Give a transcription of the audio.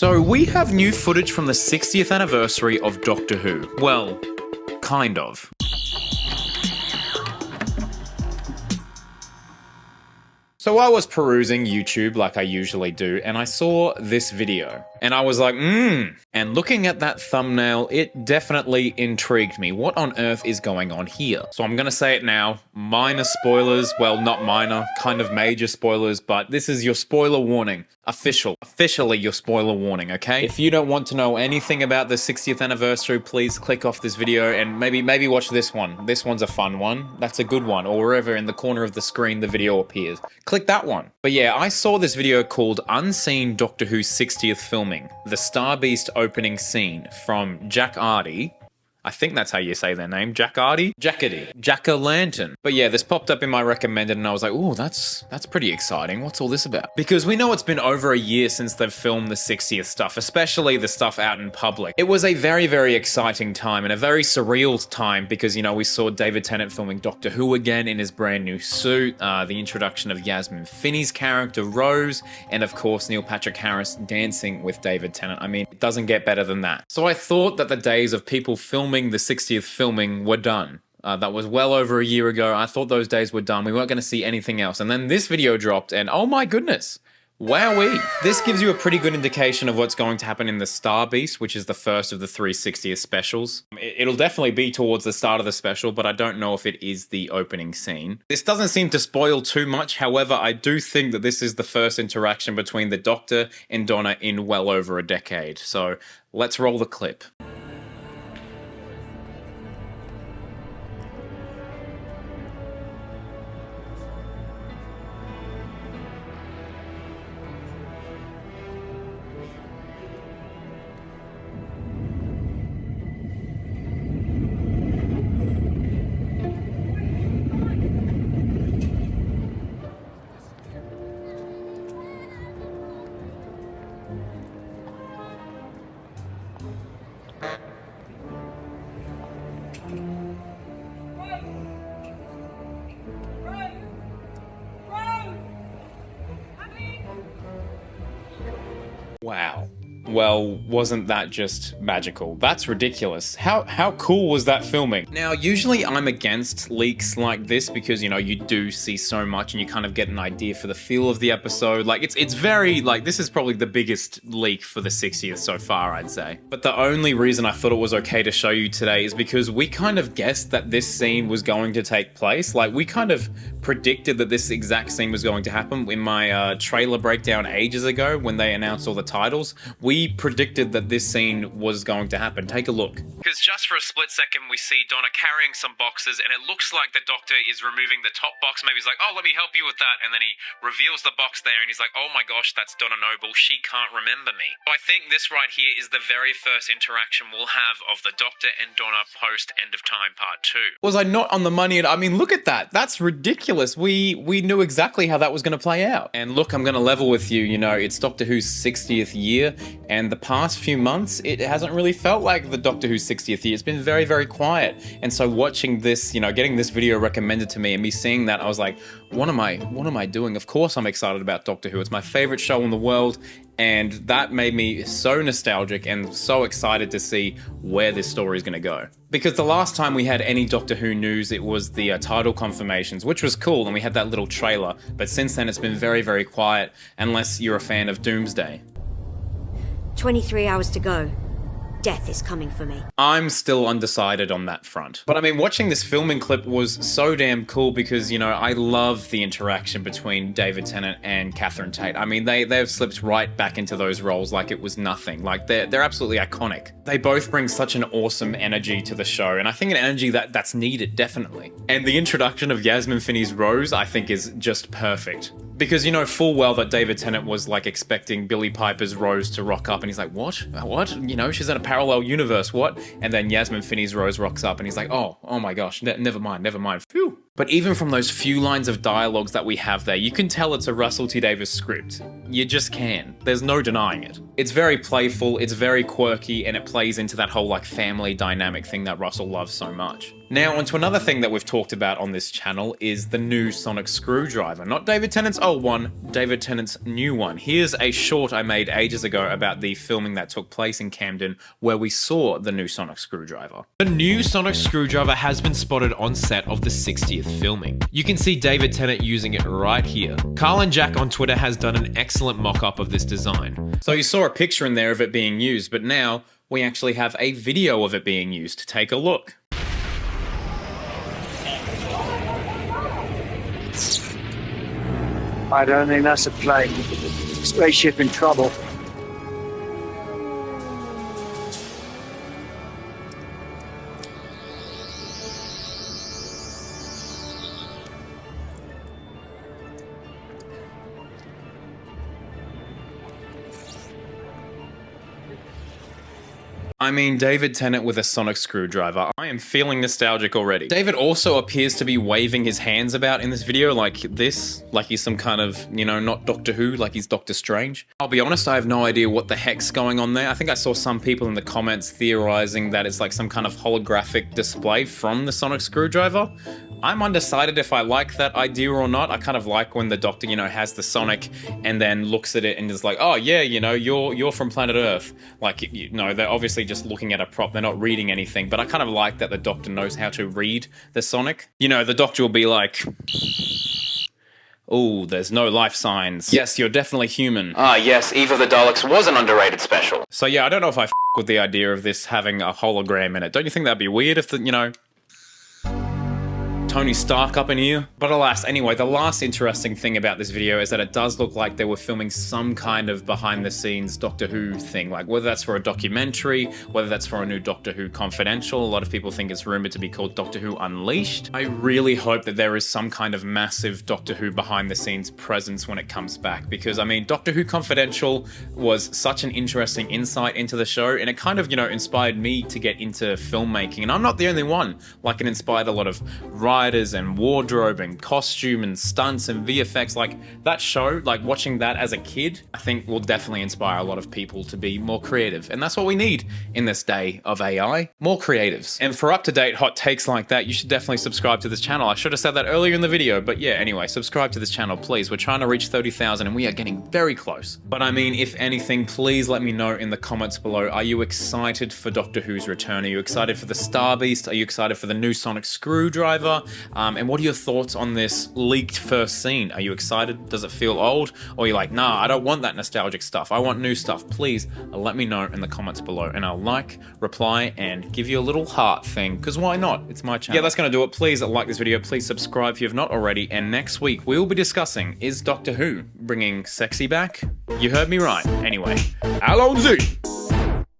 So we have new footage from the 60th anniversary of Doctor Who. Well, kind of. So I was perusing YouTube like I usually do, and I saw this video. And I was like, And looking at that thumbnail, it definitely intrigued me. What on earth is going on here? So I'm gonna say it now. Minor spoilers. Well, not minor, kind of major spoilers, but this is your spoiler warning. Officially your spoiler warning, okay? If you don't want to know anything about the 60th anniversary, please click off this video and maybe watch this one. This one's a fun one. That's a good one. Or wherever in the corner of the screen the video appears. Click that one. But yeah, I saw this video called Unseen Doctor Who 60th Filming, the Star Beast opening scene from Jack-Ardy. I think that's how you say their name. Jack-Ardy? Jack-O-Lantern. But yeah, this popped up in my recommended and I was like, ooh, that's pretty exciting. What's all this about? Because we know it's been over a year since they've filmed the 60th stuff, especially the stuff out in public. It was a very, very exciting time and a very surreal time because, you know, we saw David Tennant filming Doctor Who again in his brand new suit, the introduction of Yasmin Finney's character, Rose, and of course, Neil Patrick Harris dancing with David Tennant. I mean, it doesn't get better than that. So I thought that the days of people filming the 60th filming were done. That was well over a year ago. I thought those days were done. We weren't going to see anything else. And then this video dropped and oh my goodness. Wowee. This gives you a pretty good indication of what's going to happen in the Star Beast, which is the first of the 360th specials. It'll definitely be towards the start of the special, but I don't know if it is the opening scene. This doesn't seem to spoil too much. However, I do think that this is the first interaction between the Doctor and Donna in well over a decade. So let's roll the clip. Wow. Well, wasn't that just magical? That's ridiculous. How cool was that filming? Now, usually I'm against leaks like this because, you know, you do see so much and you kind of get an idea for the feel of the episode. Like, it's very, like, this is probably the biggest leak for the 60th so far, I'd say. But the only reason I thought it was okay to show you today is because we kind of guessed that this scene was going to take place. Like, we kind of predicted that this exact scene was going to happen in my trailer breakdown ages ago when they announced all the titles. We predicted that this scene was going to happen. Take a look. Because just for a split second we see Donna carrying some boxes and it looks like the Doctor is removing the top box. Maybe he's like, oh, let me help you with that. And then he reveals the box there and he's like, oh my gosh, that's Donna Noble. She can't remember me. So I think this right here is the very first interaction we'll have of the Doctor and Donna post End of Time Part 2. Was I not on the money? I mean, look at that. That's ridiculous. We knew exactly how that was going to play out. And look, I'm going to level with you. You know, it's Doctor Who's 60th year and the past few months, it hasn't really felt like the Doctor Who's 60th year. It's been very, very quiet. And so watching this, you know, getting this video recommended to me and me seeing that, I was like, what am I doing? Of course I'm excited about Doctor Who. It's my favorite show in the world. And that made me so nostalgic and so excited to see where this story is going to go. Because the last time we had any Doctor Who news, it was the title confirmations, which was cool, and we had that little trailer. But since then, it's been very, very quiet, unless you're a fan of Doomsday. 23 hours to go. Death is coming for me. I'm still undecided on that front. But I mean, watching this filming clip was so damn cool because, you know, I love the interaction between David Tennant and Catherine Tate. I mean, they've slipped right back into those roles like it was nothing. Like, they're absolutely iconic. They both bring such an awesome energy to the show, and I think an energy that's needed, definitely. And the introduction of Yasmin Finney's Rose, I think, is just perfect. Because you know full well that David Tennant was like expecting Billie Piper's Rose to rock up and he's like, what? What? You know, she's in a parallel universe, what? And then Yasmin Finney's Rose rocks up and he's like, oh my gosh, never mind. Phew. But even from those few lines of dialogues that we have there, you can tell it's a Russell T Davies script. You just can. There's no denying it. It's very playful, it's very quirky, and it plays into that whole like family dynamic thing that Russell loves so much. Now, onto another thing that we've talked about on this channel is the new sonic screwdriver. Not David Tennant's old one, David Tennant's new one. Here's a short I made ages ago about the filming that took place in Camden where we saw the new sonic screwdriver. The new sonic screwdriver has been spotted on set of the 60th filming. You can see David Tennant using it right here. Carl and Jack on Twitter has done an excellent mock-up of this design. So you saw a picture in there of it being used, but now we actually have a video of it being used. Take a look. I don't think that's a plane. Spaceship in trouble. I mean, David Tennant with a sonic screwdriver. I am feeling nostalgic already. David also appears to be waving his hands about in this video like this, like he's some kind of, you know, not Doctor Who, like he's Doctor Strange. I'll be honest, I have no idea what the heck's going on there. I think I saw some people in the comments theorizing that it's like some kind of holographic display from the sonic screwdriver. I'm undecided if I like that idea or not. I kind of like when the Doctor, you know, has the sonic and then looks at it and is like, oh yeah, you know, you're from planet Earth. Like, you know, they're obviously just looking at a prop, they're not reading anything, but I kind of like that the Doctor knows how to read the sonic. You know, the Doctor will be like, ooh, there's no life signs. Yes, you're definitely human. Ah, yes, Eve of the Daleks was an underrated special. So yeah, I don't know if I with the idea of this having a hologram in it. Don't you think that'd be weird if the, you know, Tony Stark up in here? But alas, anyway, the last interesting thing about this video is that it does look like they were filming some kind of behind the scenes Doctor Who thing, like whether that's for a documentary, whether that's for a new Doctor Who Confidential. A lot of people think it's rumored to be called Doctor Who Unleashed. I really hope that there is some kind of massive Doctor Who behind the scenes presence when it comes back, because I mean, Doctor Who Confidential was such an interesting insight into the show, and it kind of, you know, inspired me to get into filmmaking, and I'm not the only one. Like, it inspired a lot of writers and wardrobe and costume and stunts and VFX. Like, that show, like watching that as a kid, I think will definitely inspire a lot of people to be more creative. And that's what we need in this day of AI, more creatives. And for up-to-date hot takes like that, you should definitely subscribe to this channel. I should have said that earlier in the video, but yeah, anyway, subscribe to this channel, please. We're trying to reach 30,000 and we are getting very close. But I mean, if anything, please let me know in the comments below. Are you excited for Doctor Who's return? Are you excited for the Star Beast? Are you excited for the new sonic screwdriver? And what are your thoughts on this leaked first scene? Are you excited? Does it feel old? Or are you like, nah, I don't want that nostalgic stuff. I want new stuff. Please let me know in the comments below and I'll like, reply, and give you a little heart thing, because why not? It's my channel. Yeah, that's gonna do it. Please like this video. Please subscribe if you have not already. And next week, we will be discussing, is Doctor Who bringing sexy back? You heard me right. Anyway, Alonzi!